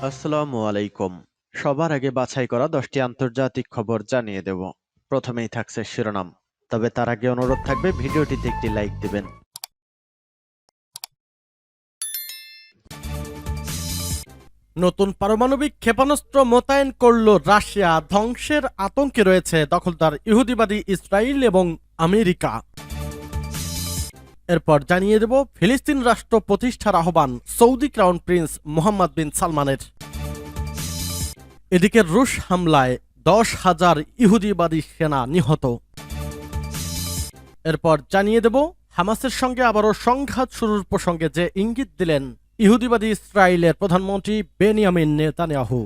আসসালামু আলাইকুম। সবার আগে বাছাই করা 10টি আন্তর্জাতিক খবর জানিয়ে দেব। প্রথমেই থাকছে শিরোনাম। তবে তার আগে অনুরোধ থাকবে ভিডিওটিতে একটি লাইক দিবেন। নতুন পারমাণবিক ক্ষেপণাস্ত্র মোতায়েন করল রাশিয়া, ধ্বংসের আতঙ্কে রয়েছে দখলদার ইহুদিবাদী ইসরায়েল এবং আমেরিকা। এরপর জানিয়ে দেব ফিলিস্তিন রাষ্ট্র প্রতিষ্ঠার আহ্বান সৌদি ক্রাউন প্রিন্স মোহাম্মদ বিন সালমানের। এদিকে রুশ হামলায় 10,000 ইহুদিবাদী সেনা নিহত। এরপর জানিয়ে দেব হামাসের সঙ্গে আবারও সংঘাত শুরুর প্রসঙ্গে যে ইঙ্গিত দিলেন ইহুদিবাদী ইসরায়েলের প্রধানমন্ত্রী বেনিয়ামিন নেতানিয়াহু।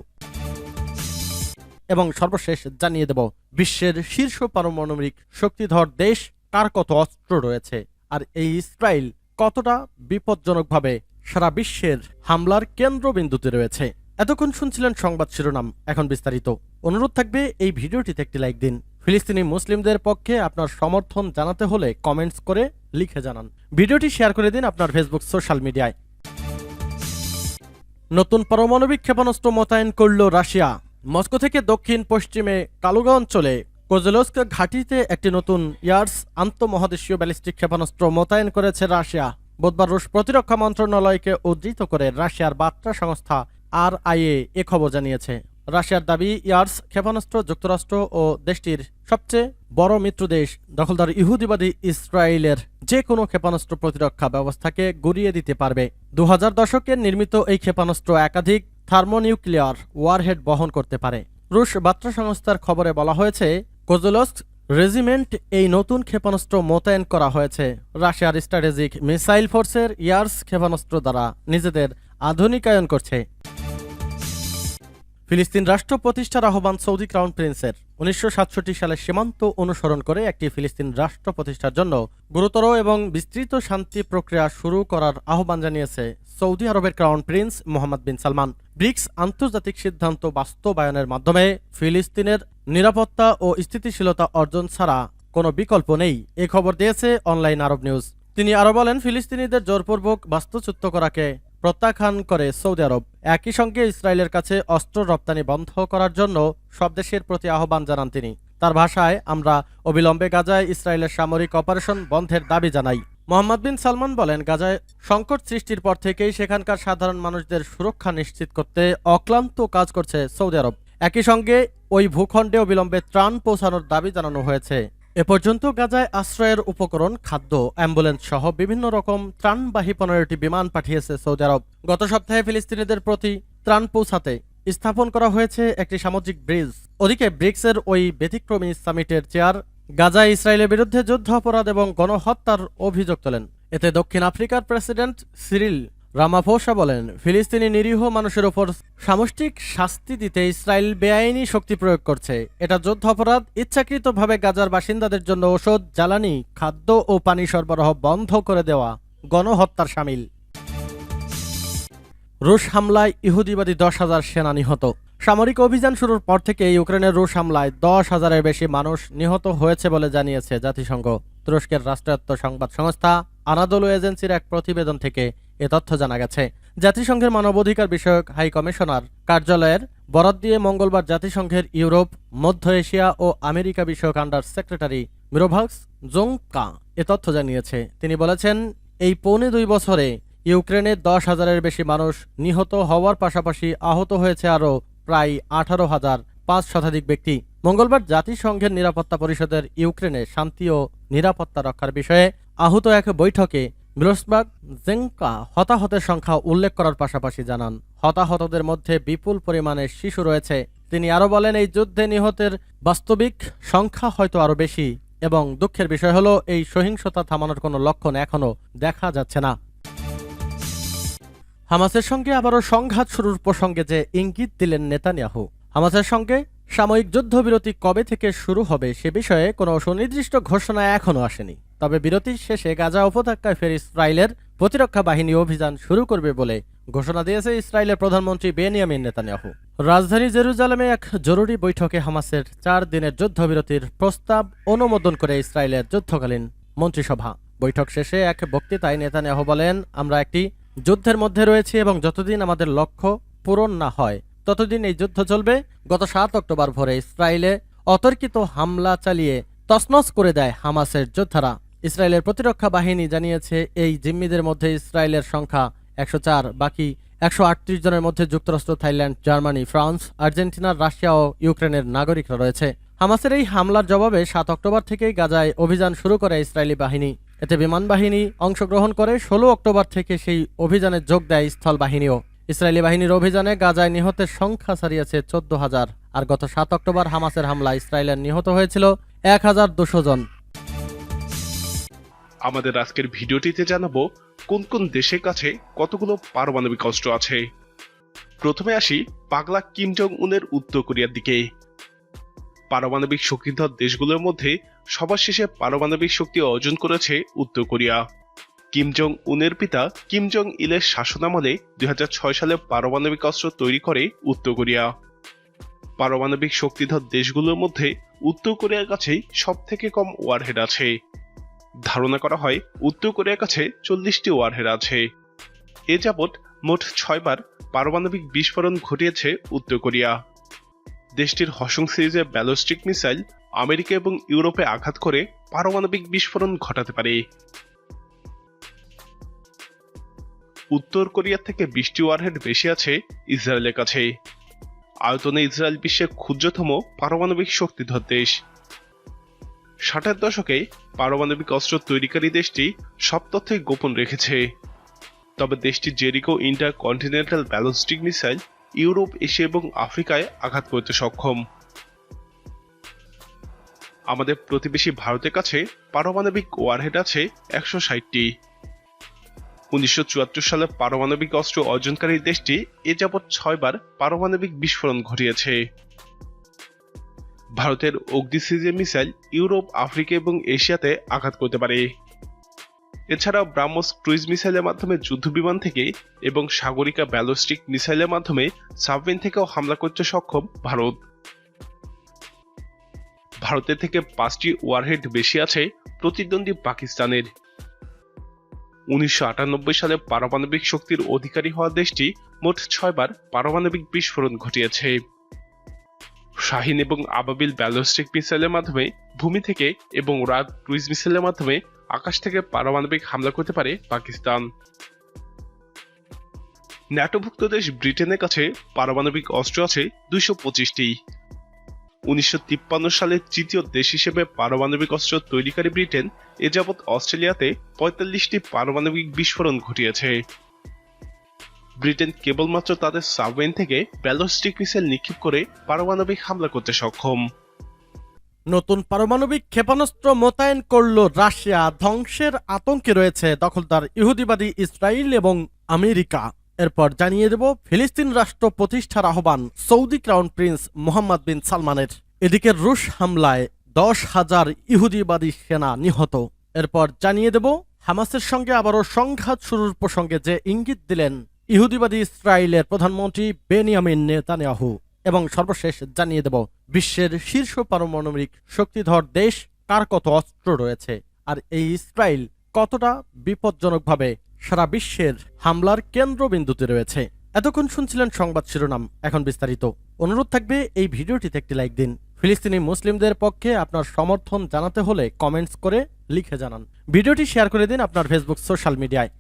এবং সর্বশেষ জানিয়ে দেব বিশ্বের শীর্ষ পারমাণবিক শক্তিধর দেশ কার কত অস্ত্র রয়েছে, আর এই ইসরায়েল কতটা বিপজ্জনকভাবে সারা বিশ্বের হামলার কেন্দ্রবিন্দুতে রয়েছে। এতক্ষণ শুনছিলেন সংবাদ শিরোনাম, এখন বিস্তারিত। অনুরোধ থাকবে এই ভিডিওটিতে একটি লাইক দিন। ফিলিস্তিনি মুসলিমদের পক্ষে আপনার সমর্থন জানাতে হলে কমেন্টস করে লিখে জানান। ভিডিওটি শেয়ার করে দিন আপনার ফেসবুক সোশ্যাল মিডিয়ায়। নতুন পারমাণবিক ক্ষেপণাস্ত্র মোতায়েন করল রাশিয়া। মস্কো থেকে দক্ষিণ পশ্চিমে কালুগা অঞ্চলে কোজেলস্ক ঘাঁটিতে একটি নতুন ইয়ার্স আন্তঃমহাদেশীয় ব্যালিস্টিক ক্ষেপণাস্ত্র মোতায়েন করেছে রাশিয়া। বুধবার রুশ প্রতিরক্ষা মন্ত্রণালয়কে উদ্ধৃত করে রাশিয়ার বার্তা সংস্থা RIA এ খবর জানিয়েছে। রাশিয়ার দাবি ইয়ার্স ক্ষেপণাস্ত্র যুক্তরাষ্ট্র ও দেশটির সবচেয়ে বড় মিত্র দেশ দখলদার ইহুদিবাদী ইসরায়েলের যে কোনো ক্ষেপণাস্ত্র প্রতিরক্ষা ব্যবস্থাকে গুড়িয়ে দিতে পারবে। 2000 দশকে নির্মিত এই ক্ষেপণাস্ত্র একাধিক থার্মোনিউক্লিয়ার ওয়ারহেড বহন করতে পারে। রুশ বার্তা সংস্থার খবরে বলা হয়েছে কোজেলস্ক রেজিমেন্ট এই নতুন ক্ষেপণাস্ত্র মোতায়েন করা হয়েছে রাশিয়ার স্ট্র্যাটেজিক মিসাইল ফোর্সের ইয়ার্স ক্ষেপণাস্ত্র দ্বারা নিজেদের আধুনিকায়ন করছে। ফিলিস্তিন রাষ্ট্র প্রতিষ্ঠার আহ্বান সৌদি ক্রাউন প্রিন্সের। 1967 সালে সীমান্ত অনুসরণ করে একটি ফিলিস্তিন রাষ্ট্র প্রতিষ্ঠার জন্য গুরুতর এবং বিস্তৃত শান্তি প্রক্রিয়া শুরু করার আহ্বান জানিয়েছে সৌদি আরবের ক্রাউন প্রিন্স মোহাম্মদ বিন সালমান। ব্রিক্স আন্তর্জাতিক সিদ্ধান্ত বাস্তবায়নের মাধ্যমে ফিলিস্তিনের নিরাপত্তা ও স্থিতিশীলতা অর্জন ছাড়া কোনো বিকল্প নেই, এ খবর দিয়েছে অনলাইন আরব নিউজ। তিনি আরও বলেন, ফিলিস্তিনিদের জোরপূর্বক বাস্তুচ্যুত করাকে প্রত্যাখ্যান করে সৌদি আরব একই সঙ্গে ইসরায়েলের কাছে অস্ত্র রপ্তানি বন্ধ করার জন্য সব দেশের প্রতি আহ্বান জানান তিনি। তার ভাষায়, আমরা অবিলম্বে গাজায় ইসরায়েলের সামরিক অপারেশন বন্ধের দাবি জানাই। মোহাম্মদ বিন সালমান বলেন, গাজায় সংকট সৃষ্টির পর থেকেই সেখানকার সাধারণ মানুষদের সুরক্ষা নিশ্চিত করতে অক্লান্ত কাজ করছে সৌদি আরব। একই সঙ্গে ওই ভূখণ্ডে অবিলম্বে ত্রাণ পৌঁছানোর দাবি জানানো হয়েছে। এ পর্যন্ত গাজায় আশ্রয়ের উপকরণ, খাদ্য, অ্যাম্বুলেন্স সহ বিভিন্ন রকম ত্রাণবাহী 15টি বিমান পাঠিয়েছে সৌদি আরব। গত সপ্তাহে ফিলিস্তিনিদের প্রতি ত্রাণ পৌঁছাতে স্থাপন করা হয়েছে একটি সামুদ্রিক ব্রিজ। ওদিকে ব্রিক্সের ওই ব্যতিক্রমী সামিটের চেয়ার গাজায় ইসরায়েলের বিরুদ্ধে যুদ্ধাপরাধ এবং গণহত্যার অভিযোগ তোলেন। এতে দক্ষিণ আফ্রিকার প্রেসিডেন্ট সিরিল রামাফোসা বলেন, ফিলিস্তিনি নিরীহ মানুষের ওপর সামষ্টিক শাস্তি দিতে ইসরায়েল বেআইনি শক্তি প্রয়োগ করছে। এটা যুদ্ধাপরাধ। ইচ্ছাকৃতভাবে গাজার বাসিন্দাদের জন্য ওষুধ, জ্বালানি, খাদ্য ও পানি সরবরাহ বন্ধ করে দেওয়া গণহত্যার শামিল। রুশ হামলায় ইহুদিবাদী 10,000 সেনা নিহত। সামরিক অভিযান শুরুর পর থেকে ইউক্রেনের রুশ হামলায় 10,000-এর বেশি মানুষ নিহত হয়েছে বলে জানিয়েছে জাতিসংঘ। তুরস্কের রাষ্ট্রায়ত্ত সংবাদ সংস্থা আনাদোলু এজেন্সির এক প্রতিবেদন থেকে এ তথ্য জানা গেছে। জাতিসংঘের মানবাধিকার বিষয়ক হাই কমিশনার কার্যালয়ের বরাত দিয়ে মঙ্গলবার জাতিসংঘের ইউরোপ, মধ্য এশিয়া ও আমেরিকা বিষয়ক আন্ডার সেক্রেটারি মিরোভাক্স জোঙ্কা এ তথ্য জানিয়েছে। তিনি বলেছেন, এই 2.25 বছরে ইউক্রেনের 10,000-এর বেশি মানুষ নিহত হওয়ার পাশাপাশি আহত হয়েছে আরও প্রায় 18,500 শতাধিক ব্যক্তি। মঙ্গলবার জাতিসংঘের নিরাপত্তা পরিষদের ইউক্রেনে শান্তি ও নিরাপত্তা রক্ষার বিষয়ে আহত এক বৈঠকে মিরোস্লাভ জেঙ্কা হতাহতের সংখ্যা উল্লেখ করার পাশাপাশি জানান, হতাহতদের মধ্যে বিপুল পরিমাণে শিশু রয়েছে। তিনি আরও বলেন, এই যুদ্ধে নিহতের বাস্তবিক সংখ্যা হয়তো আরও বেশি এবং দুঃখের বিষয় হলো এই সহিংসতা থামানোর কোনো লক্ষণ এখনও দেখা যাচ্ছে না। হামাসের সঙ্গে আবারও সংঘাত শুরুর প্রসঙ্গে যে ইঙ্গিত দিলেন নেতানিয়াহু। হামাসের সঙ্গে সাময়িক যুদ্ধবিরতি কবে থেকে শুরু হবে সে বিষয়ে কোনো সুনির্দিষ্ট ঘোষণা এখনও আসেনি। তবে বিরতির শেষে গাজা উপত্যকায় ফের ইসরায়েলের প্রতিরক্ষা বাহিনী অভিযান শুরু করবে বলে ঘোষণা দিয়েছে ইসরায়েলের প্রধানমন্ত্রী বেনিয়ামিন নেতানিয়াহু। রাজধানী জেরুজালেমে এক জরুরি বৈঠকে হামাসের 4 দিনের যুদ্ধবিরতির প্রস্তাব অনুমোদন করে ইসরায়েলের যুদ্ধকালীন মন্ত্রিসভা। বৈঠক শেষে এক বক্তৃতায় নেতানিয়াহু বলেন, আমরা একটি যুদ্ধের মধ্যে রয়েছে এবং যতদিন আমাদের লক্ষ্য পূরণ না হয় ততদিন এই যুদ্ধ চলবে। গত 7 অক্টোবর ভোরে ইসরায়েলে অতর্কিত হামলা চালিয়ে তছনছ করে দেয় হামাসের যোদ্ধারা। ইসরায়েলের প্রতিরক্ষা বাহিনী জানিয়েছে এই জিম্মিদের মধ্যে ইসরায়েলের সংখ্যা 104, বাকি 138 জনের মধ্যে যুক্তরাষ্ট্র, Thailand, Germany, France, Argentina, Russia ও ইউক্রেনের নাগরিকরা রয়েছে। হামাসের এই হামলার জবাবে 7 অক্টোবর থেকেই গাজায় অভিযান শুরু করে ইসরায়েলি বাহিনী। এতে বিমান বাহিনী অংশগ্রহণ করে। 16 অক্টোবর থেকে সেই অভিযানে যোগ দেয় স্থল বাহিনীও। ইসরায়েলি বাহিনীর অভিযানে গাজায় নিহতের সংখ্যা ছাড়িয়েছে 14,000। আর গত 7 অক্টোবর হামাসের হামলায় ইসরায়েলের নিহত হয়েছিল 1,200 জন। আমাদের আজকের ভিডিওটিতে জানাবো কোন কোন দেশের কাছে কতগুলো পারমাণবিক অস্ত্র আছে। প্রথমে আসি পাগলা কিম জং উনের উত্তর কোরিয়ার দিকে। পারমাণবিক শক্তিধর দেশগুলোর মধ্যে সবার শেষে পারমাণবিক শক্তি অর্জন করেছে উত্তর কোরিয়া। কিম জং উনের পিতা কিম জং ইলের শাসনামলে 2006 সালে পারমাণবিক অস্ত্র তৈরি করে উত্তর কোরিয়া। পারমাণবিক শক্তিধর দেশগুলোর মধ্যে উত্তর কোরিয়ার কাছেই সব থেকে কম ওয়ারহেড আছে। ধারণা করা হয় উত্তর কোরিয়ার কাছে 40টি ওয়ারহেড আছে। এ যাবৎ মোট 6 বার পারমাণবিক বিস্ফোরণ ঘটিয়েছে উত্তর কোরিয়া। দেশটির হসং সিরিজের ব্যালিস্টিক মিসাইল আমেরিকা এবং ইউরোপে আঘাত করে পারমাণবিক বিস্ফোরণ ঘটাতে পারে। উত্তর কোরিয়া থেকে 20টি ওয়ারহেড বেশি আছে ইসরায়েলের কাছে। আয়তনে ইসরায়েল বিশ্বের ক্ষুদ্রতম পারমাণবিক শক্তিধর দেশ। 60-এর দশকে পারমাণবিক অস্ত্র তৈরিকারী দেশটি সব তথ্যই গোপন রেখেছে। তবে দেশটি Jericho intercontinental ballistic missile Europe, Asia এবং আফ্রিকায় আঘাত করতে সক্ষম। আমাদের প্রতিবেশী ভারতের কাছে পারমাণবিক ওয়ারহেড আছে 160টি। 1974 সালে পারমাণবিক অস্ত্র অর্জনকারী দেশটি এ যাবৎ 6 বার পারমাণবিক বিস্ফোরণ ঘটিয়েছে। ভারতের অগ্নি সিরিজের মিসাইল ইউরোপ, আফ্রিকা এবং এশিয়াতে আঘাত করতে পারে। এছাড়াও ব্রাহ্মস ক্রুইজ মিসাইলের মাধ্যমে যুদ্ধবিমান থেকে এবং সাগরিকা ব্যালিস্টিক মিসাইলের মাধ্যমে সাবমেরিন থেকেও হামলা করতে সক্ষম ভারত। ভারতের থেকে 5টি ওয়ারহেড বেশি আছে প্রতিদ্বন্দ্বী পাকিস্তানের। 1998 সালে পারমাণবিক শক্তির অধিকারী হওয়া দেশটি মোট 6 বার পারমাণবিক বিস্ফোরণ ঘটিয়েছে। শাহিন এবং আবাবিল ব্যালিস্টিক মিসাইলের মাধ্যমে ভূমি থেকে এবং রাগ ক্রুইজ মিসাইলের মাধ্যমে আকাশ থেকে পারমাণবিক হামলা করতে পারে পাকিস্তান। ন্যাটোভুক্ত দেশ ব্রিটেনের কাছে পারমাণবিক অস্ত্র আছে 225টি। 1953 সালে তৃতীয় দেশ হিসেবে পারমাণবিক অস্ত্র তৈরিকারী ব্রিটেন এ যাবৎ অস্ট্রেলিয়াতে 45টি পারমাণবিক বিস্ফোরণ ঘটিয়েছে। ব্রিটেন কেবলমাত্র তাদের সাবমেরিন থেকে ব্যালিস্টিক মিসাইল নিক্ষেপ করে পারমাণবিক হামলা করতে সক্ষম। নতুন পারমাণবিক ক্ষেপণাস্ত্র মোতায়েন করল রাশিয়া। ধ্বংসের আতঙ্কে রয়েছে দখলদার ইহুদিবাদী ইসরায়েল এবং আমেরিকা। এরপর জানিয়ে দেব ফিলিস্তিন রাষ্ট্র প্রতিষ্ঠার আহ্বান সৌদি ক্রাউন প্রিন্স মোহাম্মদ বিন সালমানের। এদিকে রুশ হামলায় 10,000 ইহুদিবাদী সেনা নিহত। এরপর জানিয়ে দেব হামাসের সঙ্গে আবারও সংঘাত শুরুর প্রসঙ্গে যে ইঙ্গিত দিলেন ইহুদিবাদী ইসরায়েলের প্রধানমন্ত্রী বেনিয়ামিন নেতানিয়াহু। এবং সর্বশেষ জানিয়ে দেব বিশ্বের শীর্ষ পারমাণবিক শক্তিধর দেশ কার কত অস্ত্র রয়েছে, আর এই ইসরায়েল কতটা বিপজ্জনকভাবে সারা বিশ্বের হামলার কেন্দ্রবিন্দুতে রয়েছে। এতক্ষণ শুনছিলেন সংবাদ শিরোনাম, এখন বিস্তারিত। অনুরোধ থাকবে এই ভিডিওটিতে একটি লাইক দিন। ফিলিস্তিনি মুসলিমদের পক্ষে আপনার সমর্থন জানাতে হলে কমেন্টস করে লিখে জানান। ভিডিওটি শেয়ার করে দিন আপনার ফেসবুক সোশ্যাল মিডিয়ায়।